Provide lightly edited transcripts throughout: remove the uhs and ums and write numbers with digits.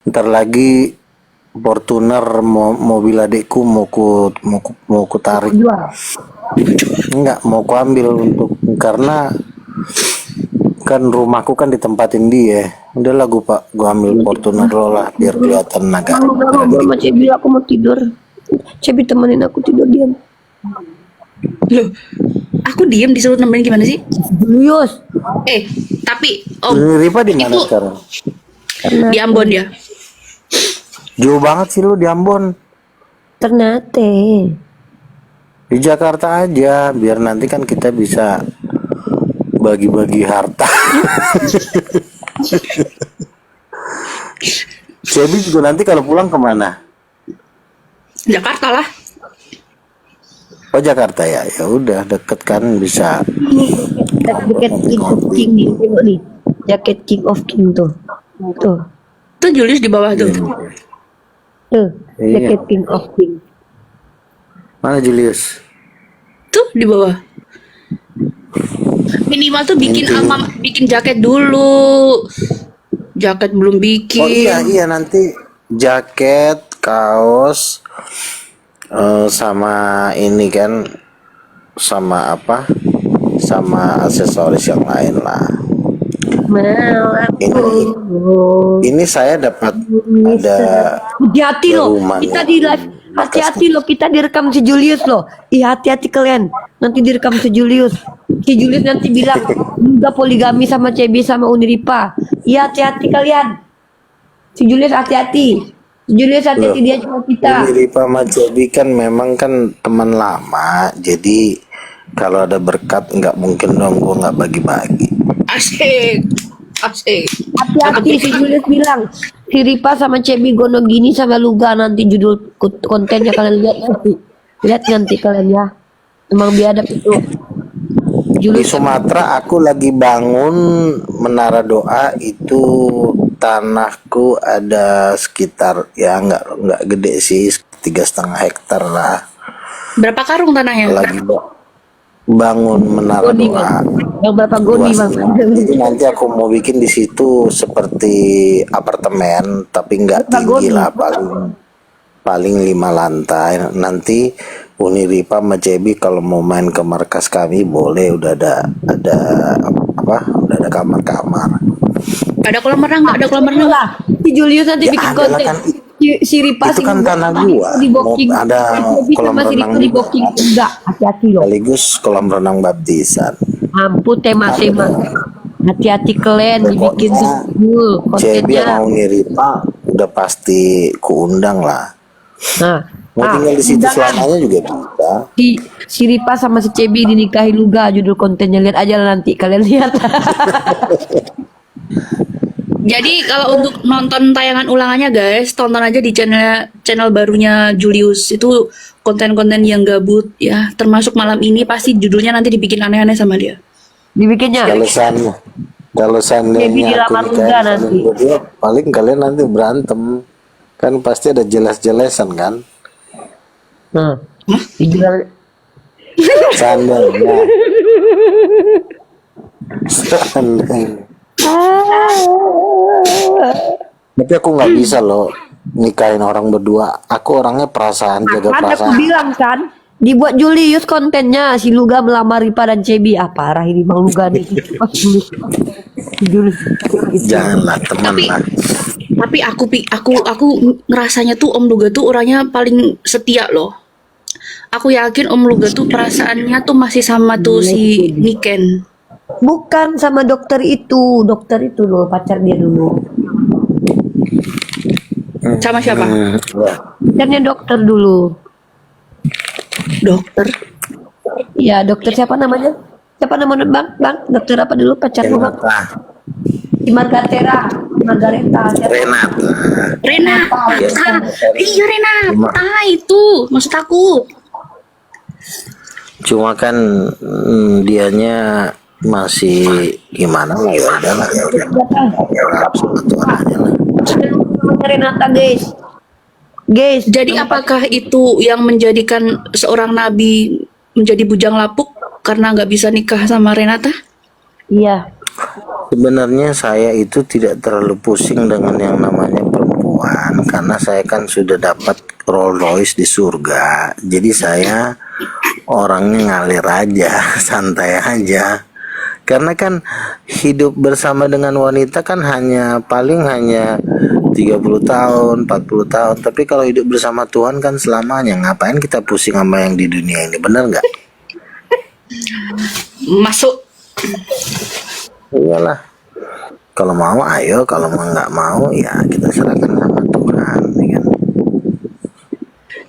Ntar lagi Fortuner mobil adikku mau ku tarik. Jual. Enggak, mau ku ambil karena kan rumahku kan ditempatin dia. Udahlah gua ambil Fortuner lo lah biar kelihatan agak Malu banget gue sama Cebi, aku mau tidur. Cebi temenin aku tidur diam. Loh, aku diem disuruh nemenin gimana sih? Julius. Tapi Om, Ripa di mana itu sekarang? Karena di Ambon ya. Jauh banget sih lu di Ambon. Ternate. Di Jakarta aja biar nanti kan kita bisa bagi-bagi harta. Cebi juga nanti kalau pulang kemana? Jakarta lah. Oh Jakarta ya, ya udah deket kan bisa. Jaket King of King nih, tengok nih. Jaket King of King tuh. Tuh. Tuh Julius di bawah tuh. Tuh, Iya. jaket King of King. Mana Julius? Tuh di bawah. Minimal tuh bikin jaket dulu. Jaket belum bikin. Oh iya nanti jaket, kaos, sama ini kan, sama apa? Sama aksesoris yang lain lah. Ini saya dapat ada Hati-hati loh, rumah kita nih. di live. Hati-hati loh, kita direkam si Julius loh. Ih, hati-hati kalian. Nanti direkam si Julius. Si Julius nanti bilang udah poligami sama CB sama Uniripa. Iya, hati-hati kalian. Si Julius hati-hati. Si Julius hati-hati, Loh, dia cuma kita. Ini Ripa sama Cebi kan memang kan teman lama, jadi kalau ada berkat nggak mungkin dong gue nggak bagi-bagi. Asik. Asik. Hati-hati, si Julius bilang si Ripa sama Cebi gono gini sama Luga, nanti judul kontennya kalian lihat nanti. Lihat nanti kalian ya. Emang biadab itu. Di Julius Sumatera aku lagi bangun menara doa itu, tanahku ada sekitar ya nggak gede sih, 3,5 hektar lah. Berapa karung tanahnya? Lagi bangun menara Goni, doa. yang berapa goni bang? Jadi nanti aku mau bikin di situ seperti apartemen tapi nggak tinggi lah, paling 5 lantai. Nanti Uniripa sama Cebi kalau mau main ke markas kami boleh, udah ada apa? Udah ada kamar-kamar. Ada kolam renang nggak? Ada kolam renang? Lah, si Julius nanti Ya bikin ada lah konten. kan, Si Ripa itu si kan Luga tanah di gua. booking. Ada kolam sama si renang Ripa di juga. booking. Enggak, hati-hati loh. Sekaligus kolam renang baptisan. Ampun, tema-tema. Hati-hati kalian dibikin dulu Cebi kontennya. sama Uniripa udah pasti kuundang lah. Nah, Mau tinggal di situ selamanya juga bisa. si Ripa sama si Cebi dinikahi Luga, judul kontennya, lihat aja lah nanti kalian lihat. Jadi kalau untuk nonton tayangan ulangannya guys, tonton aja di channel barunya Julius. Itu konten-konten yang gabut ya. Termasuk malam ini pasti judulnya nanti dibikin aneh-aneh sama dia. Dibikinnya. Kalau Cebi seandainya aku dilamar Luga nikahin nanti. kalian berdua, paling kalian nanti berantem. Kan pasti ada jelas-jelasan kan? Nah, dijual. Seandainya. Seandainya. Tapi aku nggak bisa loh nikahin orang berdua. Aku orangnya perasaan, jaga Kan aku perasaan. bilang kan, dibuat Julius kontennya si Luga melamar Ripa dan Cebi. Ah, parah ini Bang Luga nih. Julius. Janganlah teman lah. Tapi aku ngerasanya tuh Om Luga tuh orangnya paling setia loh. Aku yakin Om Luga tuh perasaannya tuh masih sama tuh si Niken. Bukan sama dokter itu loh, pacar dia dulu. Sama siapa? Pacarnya dokter dulu. Dokter. Ya, dokter siapa namanya? Siapa namanya Bang? Dokter apa dulu pacarmu Bang? Si Margareta. Renata. Rena. Iya Rena. Itu maksud aku. Cuma kan dianya masih gimana lah, ya udahlah ya udah. Renata guys. Jadi apakah itu yang menjadikan seorang nabi menjadi bujang lapuk karena nggak bisa nikah sama Renata? Iya. Sebenarnya saya itu tidak terlalu pusing dengan yang namanya perempuan. kan sudah dapat Rolls Royce di surga. Jadi saya orangnya ngalir aja, santai aja. Karena kan hidup bersama dengan wanita kan paling hanya 30 tahun, 40 tahun. Tapi kalau hidup bersama Tuhan kan selamanya. Ngapain kita pusing sama yang di dunia ini, bener nggak? Masuk. Iyalah. Kalau mau ayo, kalau nggak mau ya kita serahkan sama Tuhan, ya kan?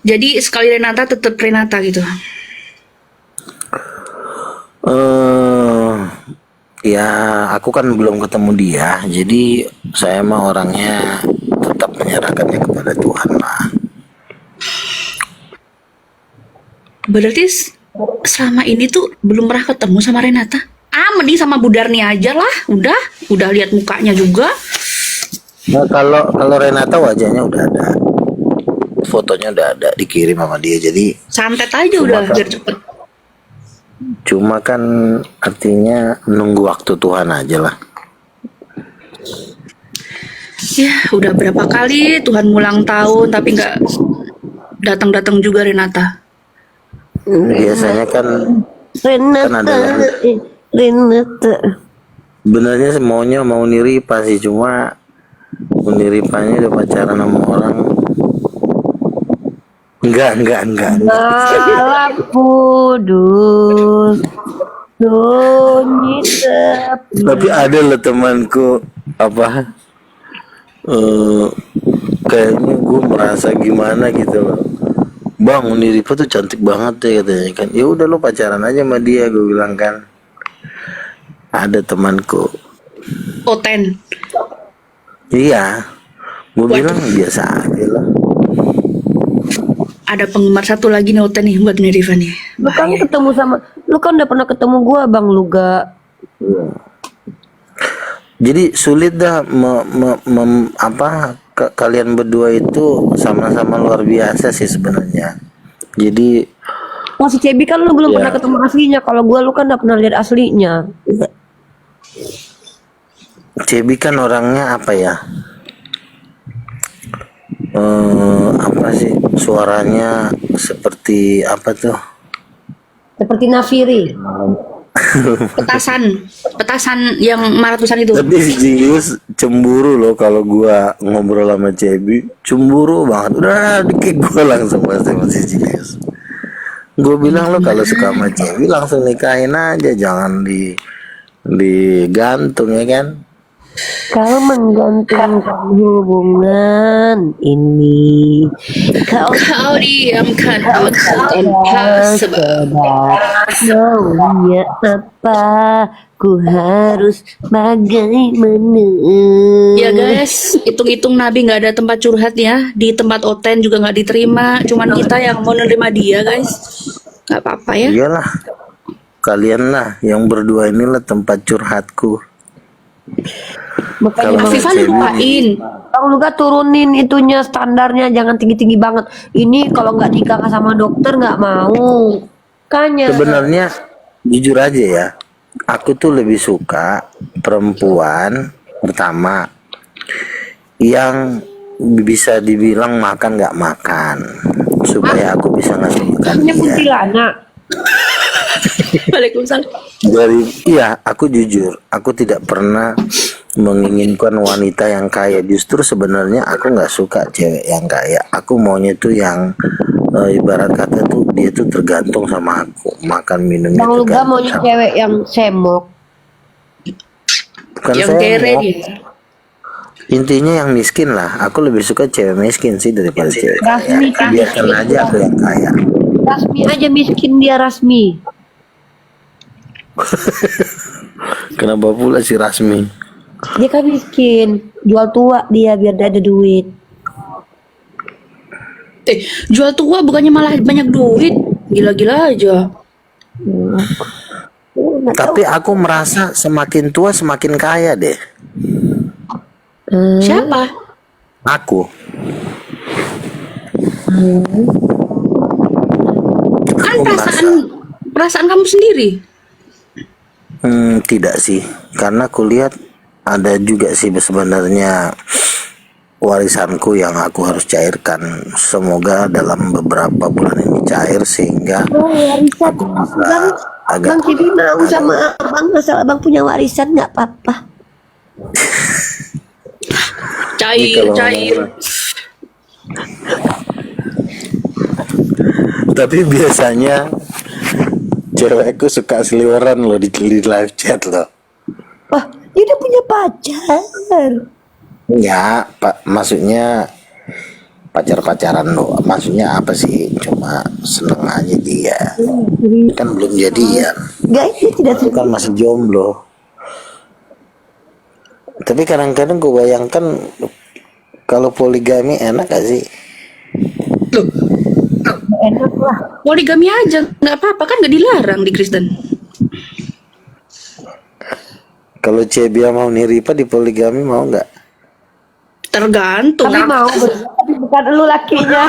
Jadi sekali Renata tetap Renata gitu. Ya aku kan belum ketemu dia, jadi saya mah orangnya tetap menyerahkannya kepada Tuhan lah. Berarti selama ini tuh belum pernah ketemu sama Renata? Mending sama Budarni aja lah. Udah lihat mukanya juga. Nah kalau Renata wajahnya udah ada, fotonya udah ada dikirim sama dia, jadi Santet aja Cuma udah kan- biar cepet. cuma kan artinya nunggu waktu Tuhan aja lah. Ya, udah berapa kali Tuhan ngulang tahun tapi nggak datang-datang juga Renata. Biasanya kan Renata, ada yang- Renata. sebenarnya maunya mau Niripa sih, cuma Niripanya udah pacaran sama orang. Enggak. Malam kudus, sunyi sepi. Tapi ada loh temanku apa kayaknya gue merasa gimana gitu loh. Bang, Niripa tuh cantik banget deh katanya kan. Ya udah lo pacaran aja sama dia, gue bilang kan. Ada temanku. Oten. Iya. Gue bilang biasa aja lah. Ada penggemar satu lagi nih Oten nih buat Neriva nih. Lu kan ketemu sama, lu kan udah pernah ketemu gua Bang Luga. Jadi sulit dah kalian berdua itu sama-sama luar biasa sih sebenarnya. Jadi Masih Cebi kan lu belum Ya. pernah ketemu aslinya. Kalau gua lu kan udah pernah lihat aslinya. Cebi kan orangnya apa ya? Apa sih suaranya seperti apa tuh? Seperti Nafiri. Petasan yang maratusan itu. Tapi si Julius cemburu loh kalau gua ngobrol sama Cebi, cemburu banget. Udah dikit gua langsung pasti sama si Julius. Gue bilang lo kalau suka sama Cebi langsung nikahin aja, jangan digantung ya kan. Kau menggantungkan hubungan ini. Kau Kau diamkan akan tanpa sebab. maunya apa? Ku harus bagaimana? Ya guys, hitung-hitung Nabi nggak ada tempat curhat ya. Di tempat Oten juga nggak diterima. Cuman kita yang mau nerima dia guys. Nggak apa-apa ya. Iyalah, kalian lah yang berdua inilah tempat curhatku. Makanya Kalau Bang Afifah Cebi- lupain. Bang Luga turunin itunya standarnya, jangan tinggi-tinggi banget. Ini kalau nggak nikah sama dokter nggak mau. Kanya. Sebenarnya jujur aja ya, aku tuh lebih suka perempuan pertama yang bisa dibilang makan nggak makan, supaya aku bisa ngasih makan Ini dia. kuntilanak. Waalaikumsalam. Iya, aku jujur, aku tidak pernah menginginkan wanita yang kaya. Justru sebenarnya aku nggak suka cewek yang kaya. Aku maunya tuh yang ibarat kata tuh dia tuh tergantung sama aku, makan minumnya Bang Luga tergantung maunya sama. cewek yang semok. Bukan Yang saya kere mau. dia. Intinya yang miskin lah. Aku lebih suka cewek miskin sih daripada cewek kaya. Rasmi kan? Biarkan aja aku yang kaya. Rasmi aja miskin dia Rasmi. Kenapa pula si Rasmi? Dia kan miskin, jual tua dia biar dia ada duit. Jual tua bukannya malah banyak duit. Gila-gila aja. Tapi aku merasa semakin tua semakin kaya deh. Siapa? Aku. Kan Aku perasaan kamu sendiri. Tidak sih, karena aku lihat ada juga sih sebenarnya warisanku yang aku harus cairkan. Semoga dalam beberapa bulan ini cair sehingga Warisan. aku bisa Bang, agak Bang Cibi mau sama abang, asal abang punya warisan nggak apa-apa. Ini Cair, kalau cair. tapi biasanya cewekku suka seliweran loh di live chat loh. Wah, dia udah punya pacar. Ya, Pak, maksudnya pacar-pacaran loh. Maksudnya apa sih? Cuma seneng aja dia. Kan belum jadian. Guys, dia tidak Aku kan masih jomblo. Tapi kadang-kadang gue bayangkan kalau poligami enak gak sih? Loh, enak lah. poligami aja, nggak apa-apa kan, nggak dilarang di Kristen. Kalau Cebia mau Niripa di poligami mau nggak? Tergantung. Tapi mau, tapi bukan lu lakinya.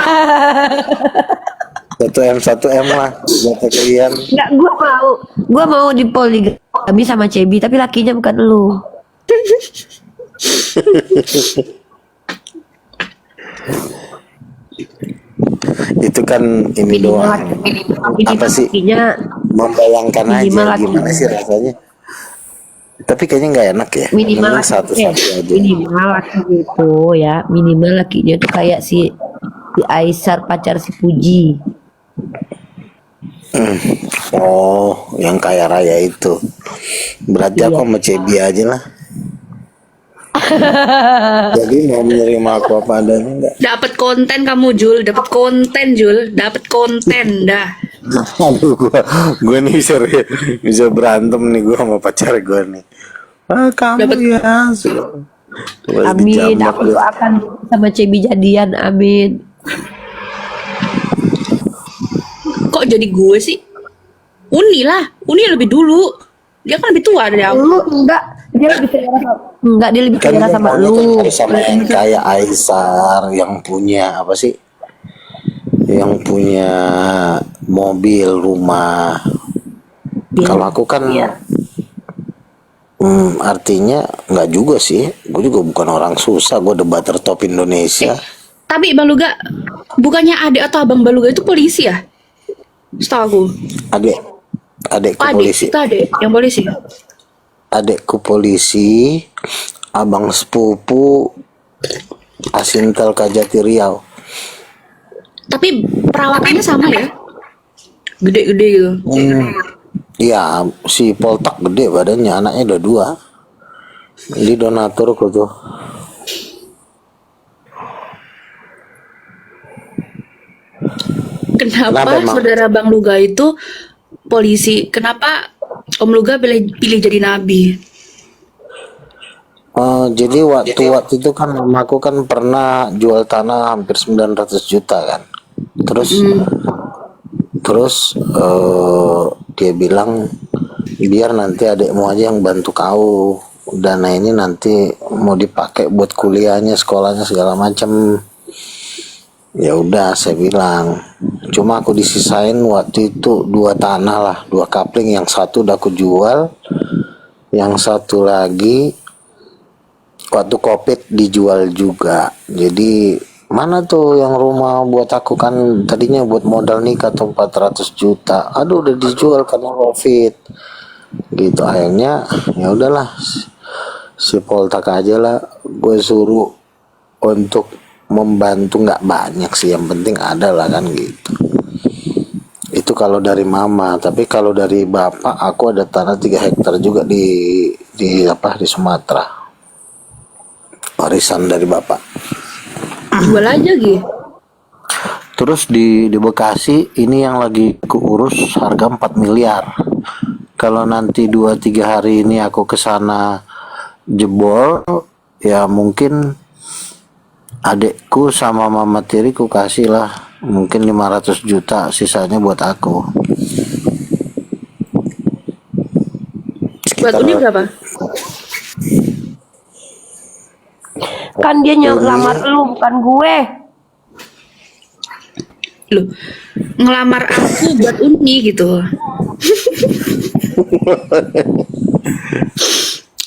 1M lah buat kalian. Enggak, gua mau di poligami sama Cebi, tapi lakinya bukan lu. Itu kan ini doang. Apa sih? Lakinya Membayangkan minimal aja gimana lakinya. sih rasanya. Tapi kayaknya nggak enak ya. Minimal Mending satu-satu aja. minimal lakinya itu ya, minimal lakinya itu kayak si Aisar pacar si Puji. Oh, yang kaya raya itu. Berarti aku Iya. sama Cebi aja lah. Jadi mau menerima aku apa adanya enggak? Dapat konten kamu Jul, dapat konten Jul, dapat konten dah. Aduh, gua nih bisa berantem nih gua sama pacar gua nih. Ah, kamu Dapat. ya. Boleh Amin, dijambak aku lu. doakan sama Cebi jadian, amin. Kok jadi gue sih? Uni lah, Uni lebih dulu. Dia kan lebih tua dari aku. Lu enggak, dia lebih selera enggak, dia lebih Kan selera gua sama maunya kan lu. harus sama yang kayak Aisar yang punya apa sih? Yang punya mobil, rumah. Iya. Kalau aku kan Iya. artinya nggak juga sih. Gue juga bukan orang susah. Gue debater top Indonesia. Tapi Baluga, bukannya adik atau abang Baluga itu polisi ya? Setahu aku. Adekku Oh, adik, polisi. kita adik yang polisi. Adekku polisi. Abang sepupu Asintel Kajati Riau. Tapi perawakannya sama ya? Gede-gede gitu. Iya, si Poltak gede badannya, anaknya udah 2. Di donatur kok tuh. Kenapa Kenapa emang? saudara Bang Luga itu polisi? Kenapa Om Luga pilih jadi nabi? Jadi waktu itu kan mamaku kan pernah jual tanah hampir 900 juta kan. Terus dia bilang biar nanti adikmu aja yang bantu kau. Dana ini nanti mau dipakai buat kuliahnya, sekolahnya segala macam. Ya udah saya bilang. Cuma aku disisain waktu itu 2 tanah lah, 2 kapling, yang satu udah aku jual. Yang satu lagi waktu COVID dijual juga. Jadi mana tuh yang rumah buat aku kan tadinya buat modal nikah tuh 400 juta. Aduh udah dijual karena COVID. Gitu akhirnya ya udahlah si Poltak aja lah gue suruh untuk membantu, nggak banyak sih, yang penting ada lah kan gitu. Itu kalau dari mama, tapi kalau dari bapak aku ada tanah 3 hektar juga di Sumatera. Warisan dari bapak. Jual aja gitu. Terus di Bekasi ini yang lagi kuurus harga 4 miliar. Kalau nanti 2-3 hari ini aku ke sana jebol, ya mungkin adekku sama mama tiri ku kasih lah mungkin 500 juta, sisanya buat aku. Buat Uni berapa? Kan dia ngelamar lu, bukan gue. Loh, ngelamar aku buat Uni gitu.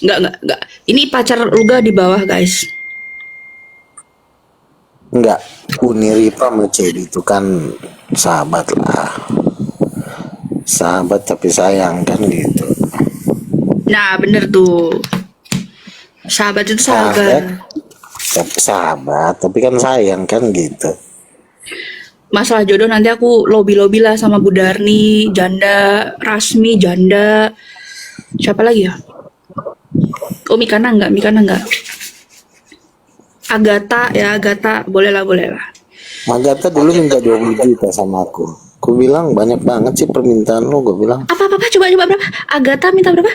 Enggak. Ini pacar Luga di bawah, guys. Enggak, Uniripa sama Cebi itu kan sahabat lah. Sahabat tapi sayang kan gitu. Nah, bener tuh. Sahabat itu sahabat. Sahabat tapi kan sayang kan gitu. Masalah jodoh nanti aku lobby-lobby lah sama Bu Darni, Janda, Rasmi, Janda. Siapa lagi ya? Oh, Mikana enggak. Agatha ya, Agatha. Boleh lah. Agatha dulu minta 20 juta sama aku. Aku bilang banyak banget sih permintaan lu. Gue bilang Apa? Coba berapa? Agatha minta berapa?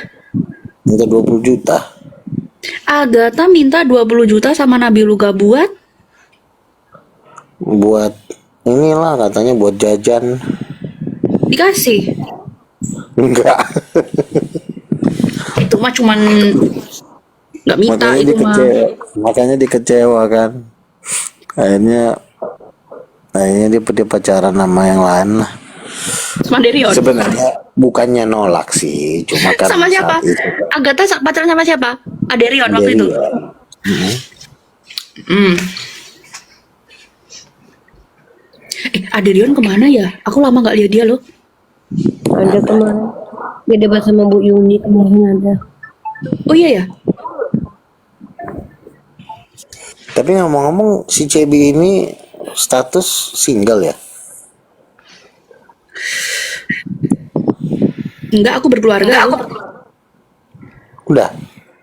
minta 20 juta. Agatha minta 20 juta sama Nabiluga buat Inilah katanya buat jajan. dikasih. Enggak. Itu mah cuman nggak minta itu mah. Makanya dikecewa kan. Akhirnya dia pacaran sama yang lain lah. Sama Derion. Sebenarnya bukannya nolak sih, cuma kan Sama siapa? saat itu Agatha pacaran sama siapa? Aderion waktu itu. Hmm. Aderion kemana ya? Aku lama nggak lihat dia loh. Ada kemarin. Dia debat sama Bu Yuni kemarin ada. Oh iya ya? Tapi ngomong-ngomong si Cebi ini status single ya? Enggak, aku berkeluarga. Udah.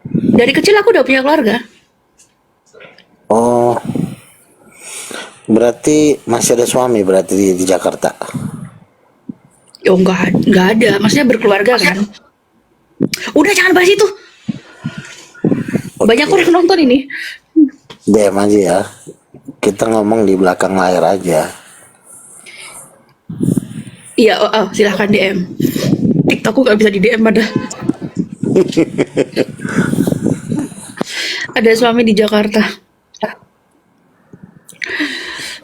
Dari kecil aku udah punya keluarga. Oh. Berarti masih ada suami berarti di Jakarta. Oh enggak ada. Maksudnya berkeluarga kan? Udah jangan bahas itu. Banyak orang nonton ini. DM aja ya. Kita ngomong di belakang layar aja. Iya, silahkan DM. TikTokku nggak bisa di DM ada. Ada suami di Jakarta.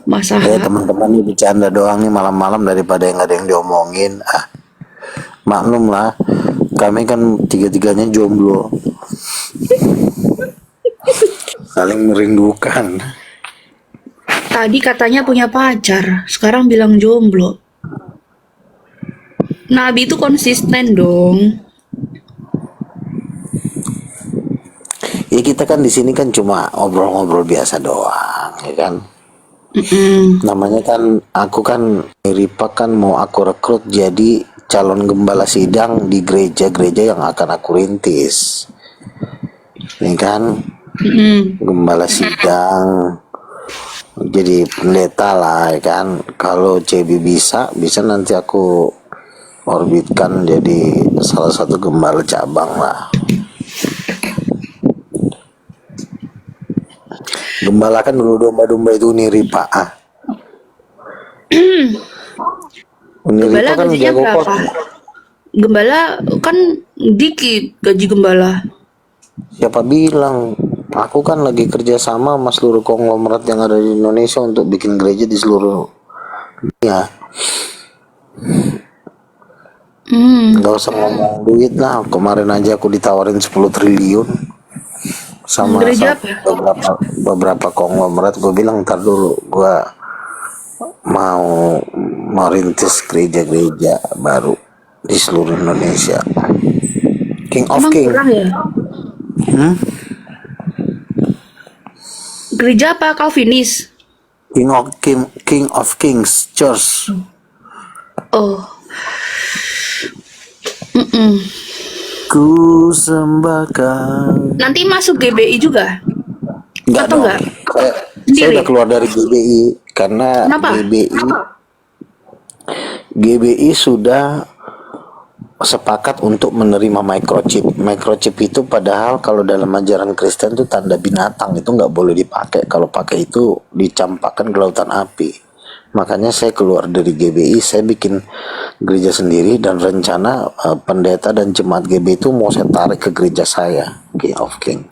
Masa? Ya teman-teman ini bercanda doang nih malam-malam daripada yang ada yang diomongin. Maklum lah. Kami kan tiga-tiganya jomblo. Saling merindukan. Tadi katanya punya pacar, sekarang bilang jomblo. Nabi itu konsisten dong. Ya kita kan di sini kan cuma ngobrol-ngobrol biasa doang, ya kan. Namanya kan aku kan Ripa kan mau aku rekrut jadi calon gembala sidang di gereja-gereja yang akan aku rintis. Ini kan gembala sidang jadi pendeta lah, ya kan. Kalau CB bisa nanti aku orbitkan jadi salah satu gembala cabang lah. Gembala kan dulu domba-domba itu Uniripa. Uniripa kan gajinya jago berapa? khotbah. Gembala kan dikit gaji gembala. Siapa bilang? Aku kan lagi kerja sama seluruh konglomerat yang ada di Indonesia untuk bikin gereja di seluruh dunia. Gak usah ngomong duit lah. Kemarin aja aku ditawarin 10 triliun sama Gereja apa? beberapa konglomerat. Gue bilang ntar dulu, gue mau rintis gereja-gereja baru di seluruh Indonesia. King of Emang King. kurang ya? Gereja apa Calvinis? King of Kings Church. Oh. Ku sembahkan. Nanti masuk GBI juga? Enggak Atau dong. enggak? Saya Sendiri? udah keluar dari GBI karena Kenapa? GBI sudah sepakat untuk menerima microchip. Microchip itu padahal kalau dalam ajaran Kristen itu tanda binatang, itu nggak boleh dipakai. Kalau pakai itu dicampakkan ke lautan api. Makanya saya keluar dari GBI, saya bikin gereja sendiri dan rencana pendeta dan jemaat GBI itu mau saya tarik ke gereja saya, King of King.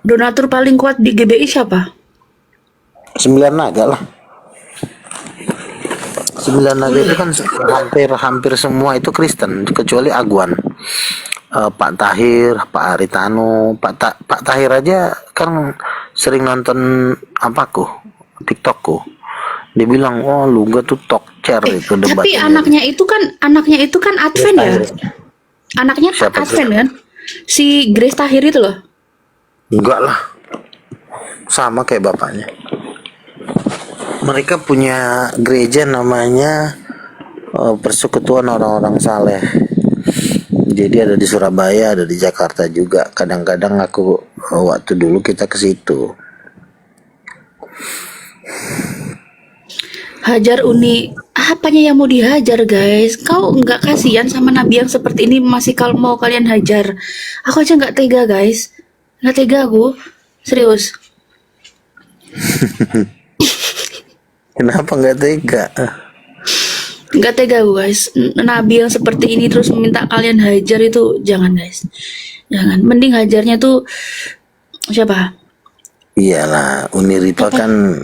Donatur paling kuat di GBI siapa? 9 naga lah. 9 naga itu kan hampir semua itu Kristen kecuali Aguan. Pak Tahir, Pak Aritano, Pak Tahir aja kan sering nonton apaku, TikTokku. Dia bilang, oh lu gak tuh tokcer itu Tapi debatnya. anaknya itu kan Advent ya. Anaknya Siapa Advent tuh? kan? Si Grace Tahir itu loh. Enggak lah, sama kayak bapaknya. Mereka punya gereja namanya Persekutuan Orang-orang Saleh. Jadi ada di Surabaya, ada di Jakarta juga. Kadang-kadang aku waktu dulu kita ke situ. Hajar Uni, apanya yang mau dihajar guys? Kau nggak kasihan sama Nabi yang seperti ini masih kalau mau kalian hajar? Aku aja nggak tega guys, nggak tega aku, serius. Kenapa nggak tega? Nggak tega aku guys, Nabi yang seperti ini terus meminta kalian hajar itu jangan guys, jangan. Mending hajarnya tuh siapa? Iyalah, Uniripa kan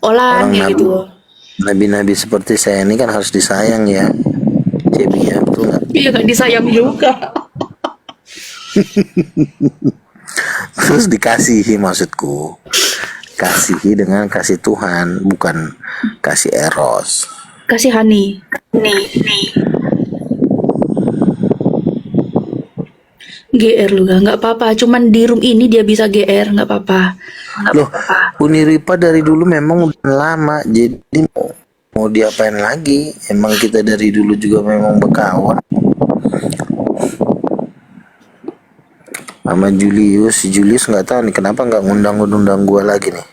Olan orang kayak nabi, gitu. nabi-nabi seperti saya ini kan harus disayang ya. Cebinya betul nggak? Iya nggak disayang juga. Terus dikasihi maksudku. Kasihi dengan kasih Tuhan, bukan kasih eros. Kasih Hani. Nih. GR lu nggak apa-apa. Cuman di room ini dia bisa GR nggak apa-apa. Loh, Uniripa dari dulu memang udah lama, jadi mau diapain lagi? Emang kita dari dulu juga memang berkawan. Sama Julius, si Julius nggak tahu nih kenapa nggak ngundang gua lagi nih.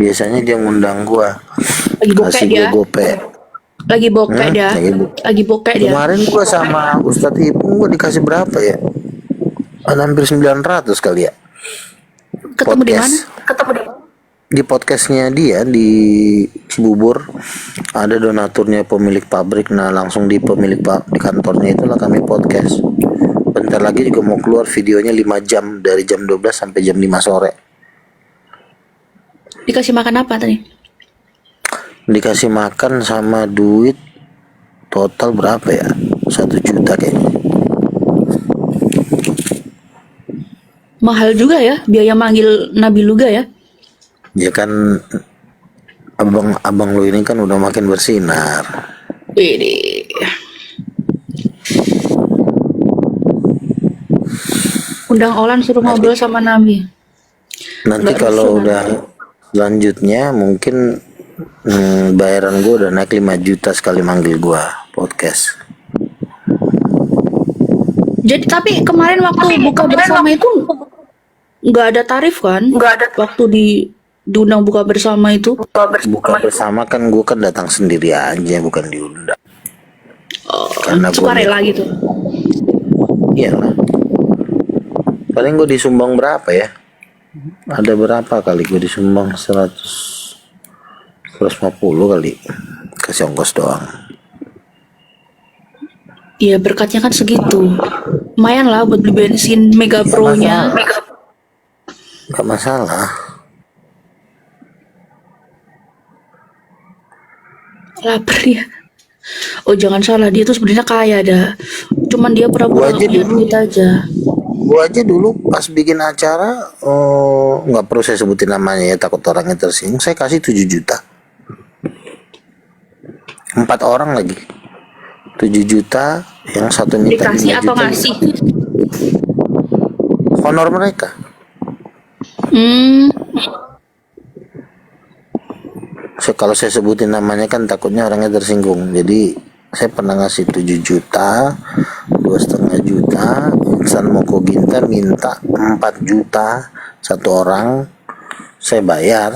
Biasanya dia ngundang gua, Lagi bokek kasih dia. gua gopek. Lagi bokek dia. Lagi bokek dia. Kemarin gua sama Ustadz Ipung gua dikasih berapa ya? Hampir 900 kali ya. Ketemu di mana? Podcast. Di podcastnya dia di Cibubur ada donaturnya pemilik pabrik. Nah langsung di di kantornya itulah kami podcast. Bentar lagi juga mau keluar videonya 5 jam dari jam 12 sampai jam 5 sore. Dikasih makan apa tadi? Dikasih makan sama duit total berapa ya? 1 juta kayaknya. Mahal juga ya biaya manggil Nabi Luga ya. Ya kan abang lu ini kan udah makin bersinar. Wih. Undang Olan suruh ngobrol sama Nabi. Nanti Nggak kalau rusuh, udah selanjutnya mungkin bayaran gue udah naik 5 juta sekali manggil gue podcast. Jadi tapi kemarin waktu buka bersama itu nggak ada tarif kan? Nggak ada. Waktu diundang buka bersama itu. Buka bersama kan gue kan datang sendiri aja, bukan diundang. Karena Suka gue rela gitu. iyalah. Paling gue disumbang berapa ya? Ada berapa kali gue disumbang 150 kali. Kasih ongkos doang. Iya berkatnya kan segitu. Lumayan lah buat beli bensin Mega Pro-nya. Gak masalah. Lapar ya. Oh jangan salah, dia tuh sebenarnya kaya dah. Cuman dia pura-pura Gua aja punya dulu. duit aja. Gue aja dulu pas bikin acara, nggak perlu saya sebutin namanya ya, takut orangnya tersinggung. Saya kasih 7 juta. 4 orang lagi. 7 juta, yang satu minta 5 Dikasih atau juta. ngasih? Honor mereka. Kalau saya sebutin namanya kan takutnya orangnya tersinggung. Jadi saya pernah ngasih 7 juta, 2,5 juta. Insan Moko Ginta minta 4 juta satu orang, saya bayar.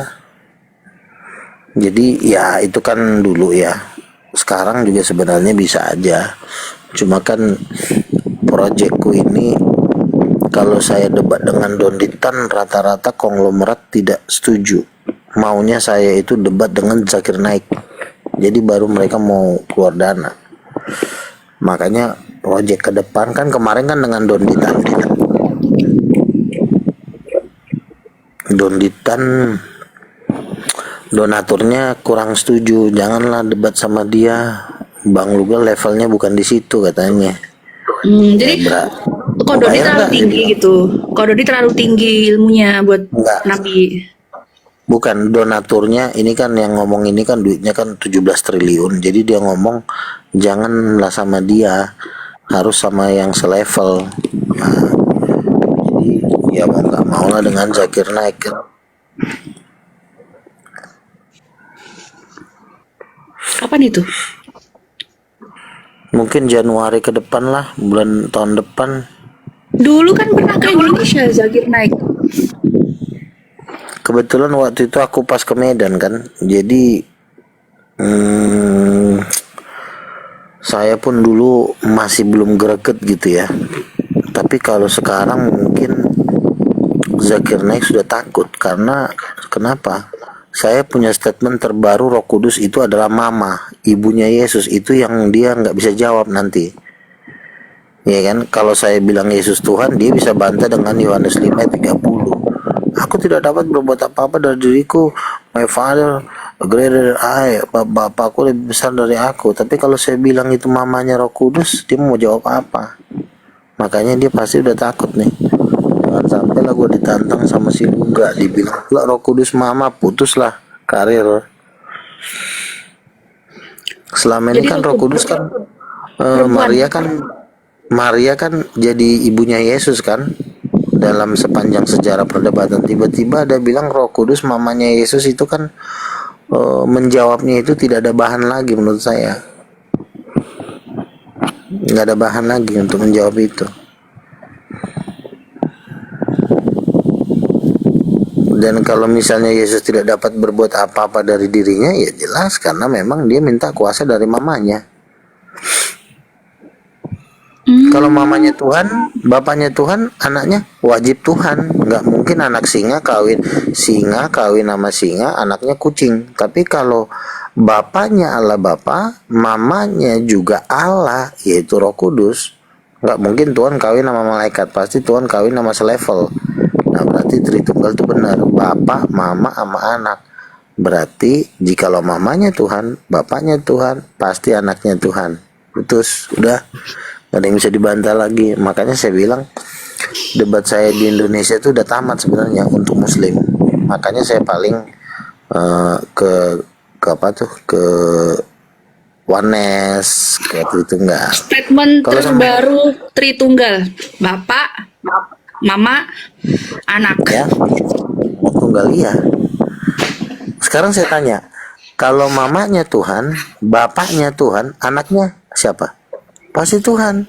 Jadi ya itu kan dulu ya. Sekarang juga sebenarnya bisa aja. Cuma kan proyekku ini kalau saya debat dengan Donditan rata-rata konglomerat tidak setuju. Maunya saya itu debat dengan Zakir Naik. Jadi baru mereka mau keluar dana. Makanya proyek ke depan kan kemarin kan dengan Donditan. Donditan donaturnya kurang setuju. Janganlah debat sama dia. Bang Luga levelnya bukan di situ katanya. Jadi Bra. Kok Mau Dodi bayar terlalu nggak? Dia tinggi bilang. gitu. Kok Dodi terlalu tinggi ilmunya buat Enggak. nabi. Bukan donaturnya, ini kan yang ngomong ini kan duitnya kan 17 triliun. Jadi dia ngomong janganlah sama dia, harus sama yang selevel. Nah, jadi ya mau nggak mau lah dengan Zakir Naik. Kapan itu? Mungkin Januari ke depan lah, bulan tahun depan. Dulu kan pernah ke Indonesia Zakir Naik. Kebetulan waktu itu aku pas ke Medan kan, jadi saya pun dulu masih belum greget gitu ya. Tapi kalau sekarang mungkin Zakir Naik sudah takut karena kenapa? Saya punya statement terbaru, Roh Kudus itu adalah Mama, ibunya Yesus, itu yang dia nggak bisa jawab nanti. Ya kan, kalau saya bilang Yesus Tuhan, dia bisa bantah dengan Yohanes 5:30. Aku tidak dapat berbuat apa-apa dari diriku. My father greater than I. Bapakku lebih besar dari aku. Tapi kalau saya bilang itu mamanya Roh Kudus, dia mau jawab apa? Makanya dia pasti udah takut nih. Jangan sampai lah gue ditantang sama si Luga, dibilang lah Roh Kudus mama, putuslah karir. Selama ini Jadi kan Roh Roh Kudus kan perempuan. Maria kan jadi ibunya Yesus kan, dalam sepanjang sejarah perdebatan. Tiba-tiba ada bilang Roh Kudus mamanya Yesus, itu kan menjawabnya itu tidak ada bahan lagi menurut saya, nggak ada bahan lagi untuk menjawab itu. Dan kalau misalnya Yesus tidak dapat berbuat apa-apa dari dirinya, ya jelas karena memang dia minta kuasa dari mamanya. Kalau mamanya Tuhan, bapaknya Tuhan, anaknya wajib Tuhan. Nggak mungkin anak singa kawin sama singa, anaknya kucing. Tapi kalau bapaknya Allah Bapa, mamanya juga Allah, yaitu Roh Kudus, nggak mungkin Tuhan kawin sama malaikat, pasti Tuhan kawin sama selevel. Nah berarti Tritunggal itu benar, Bapak, Mama, sama anak. Berarti jikalau mamanya Tuhan, bapaknya Tuhan, pasti anaknya Tuhan. Putus, udah gak ada yang bisa dibantah lagi. Makanya saya bilang debat saya di Indonesia itu udah tamat sebenarnya untuk Muslim. Makanya saya paling ke apa tuh, ke Oneness, ke Tritunggal. Statement Kalau sama terbaru Tritunggal. Bapak, Mama, anak. ya Tunggal iya. Sekarang saya tanya, kalau mamanya Tuhan, bapaknya Tuhan, anaknya siapa? Pasti Tuhan.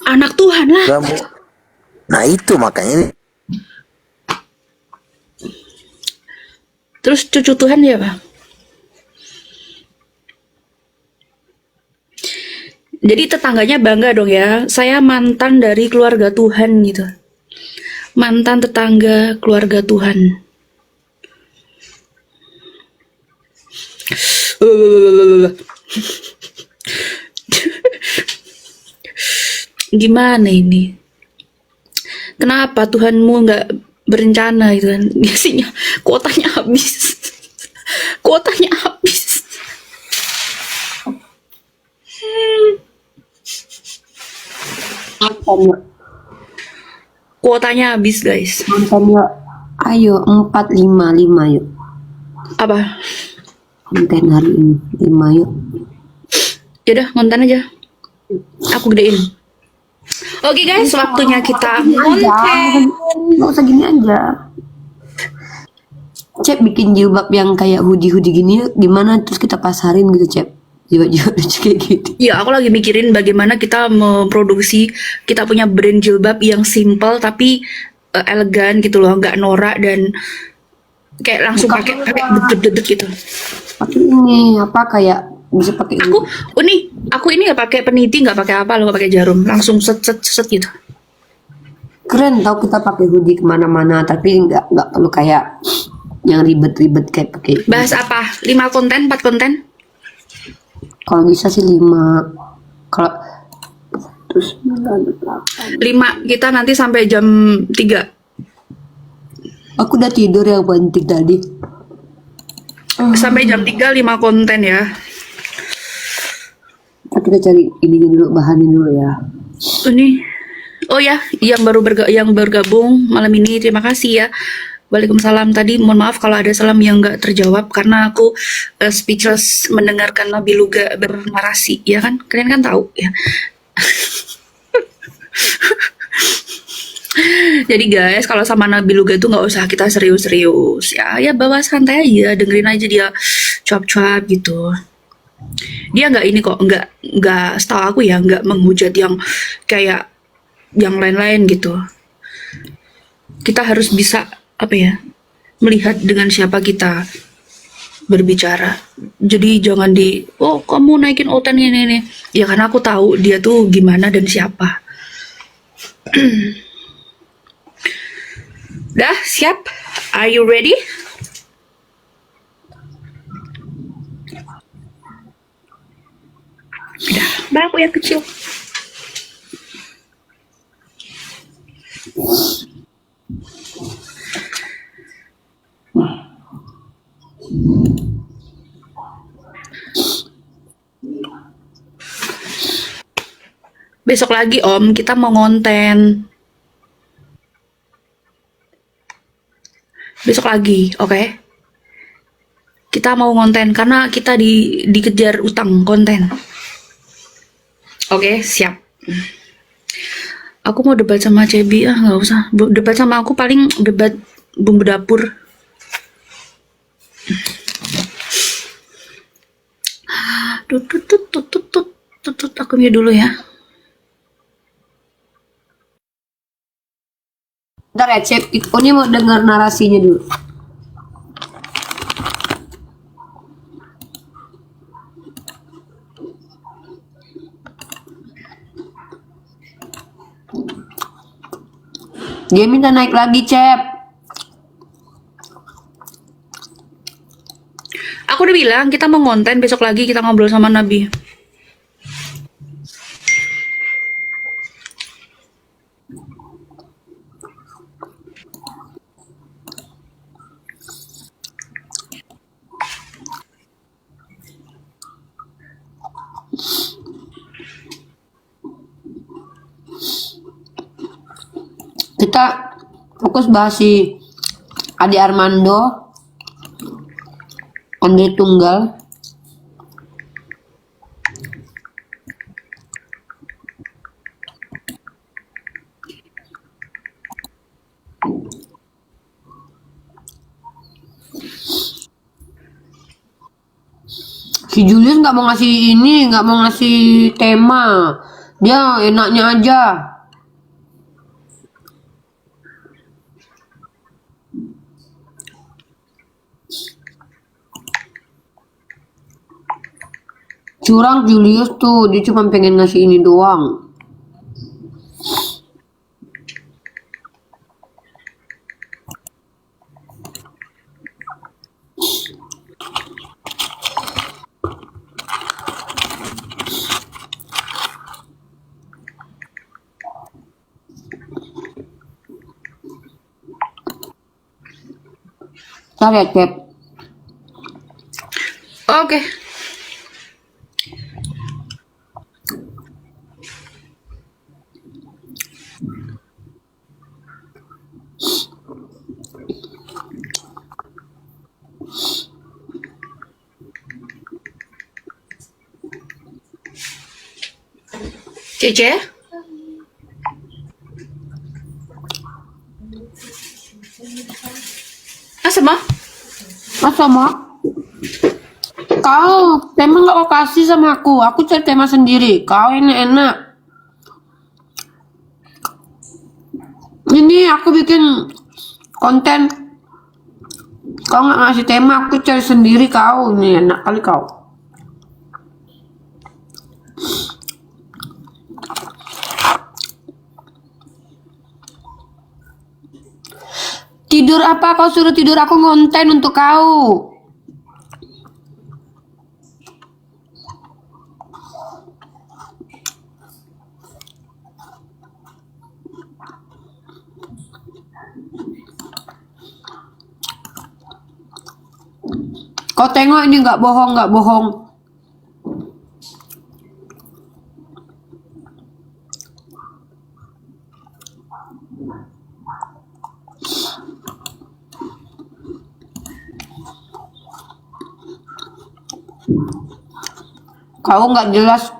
Anak Tuhan lah. Gak mau. Nah itu makanya ini. Terus cucu Tuhan ya, Pak? Jadi tetangganya bangga dong ya. Saya mantan dari keluarga Tuhan gitu. Mantan tetangga keluarga Tuhan. Gimana ini? Kenapa Tuhanmu nggak berencana gitu kan? Biasanya kuotanya habis. Kuotanya habis. Mantannya, Kuotanya habis, guys. mantannya. Ayo 455 yuk. Apa? Konten hari ini 5 yuk. Yaudah, ngonten aja. Aku gedein. Oke guys, waktunya kita konten. Nggak usah gini aja. Cep bikin jilbab yang kayak hoodie-hoodie gini yuk. Gimana terus kita pasarin gitu, Cep. Jilbab-jilbab kayak gitu. Ya, aku lagi mikirin bagaimana kita memproduksi kita punya brand jilbab yang simple tapi elegan gitu loh, nggak norak dan kayak langsung pakai dedet gitu. Pakai ini apa kayak bisa pakai ini. Aku ini nggak pakai peniti, nggak pakai apa, lo nggak pakai jarum, langsung set set set gitu. Keren tau kita pakai hoodie kemana-mana tapi nggak perlu kayak yang ribet-ribet kayak pakai. Bahas apa? 5 konten, 4 konten? Kalau bisa sih 5. Kalau terus 8. 5, kita nanti sampai jam 3. Aku udah tidur yang penting tadi. Sampai jam 3 5 konten ya. Kita cari ininya dulu, bahannya dulu ya. Ini, oh ya, yang bergabung malam ini, terima kasih ya. Waalaikumsalam. Tadi mohon maaf kalau ada salam yang nggak terjawab karena aku speechless mendengarkan Nabi Luga bernarasi, ya kan? Kalian kan tahu ya. Jadi guys, kalau sama Nabi Luga itu nggak usah kita serius-serius ya, ya bawa santai aja, dengerin aja dia cuap-cuap gitu. Dia nggak ini kok, nggak setahu aku ya, nggak menghujat yang kayak yang lain-lain gitu. Kita harus bisa apa ya, melihat dengan siapa kita berbicara. Jadi jangan oh kamu naikin oten ini. Ya karena aku tahu dia tuh gimana dan siapa. Dah, siap? Are you ready? Dah, bye aku yang kecil. Besok lagi Om, kita mau ngonten. Besok lagi, oke? Kita mau ngonten karena kita dikejar utang konten. Oke, siap. Aku mau debat sama Cebi, nggak usah. Debat sama aku paling debat bumbu dapur. Tutut, aku mute dulu ya. Bentar ya, Cep. Ini mau dengar narasinya dulu. Dia minta naik lagi, Cep. Aku udah bilang kita mau ngonten, besok lagi kita ngobrol sama Nabi. Kita fokus bahas si Adi Armando, Andre Tunggal. Si Julius nggak mau ngasih ini, nggak mau ngasih tema. Dia enaknya aja. Curang Julius tuh, dia cuma pengen ngasih ini doang. Ntar ya, Cep. Oke. Cece? Sama? Sama? Kau tema nggak kau kasih sama aku cari tema sendiri. Kau enak-enak. Ini aku bikin konten. Kau nggak ngasih tema, aku cari sendiri kau. Ini enak kali kau. Tidur apa kau suruh tidur, aku ngonten untuk kau. Kau tengok ini nggak bohong. Kau nggak jelas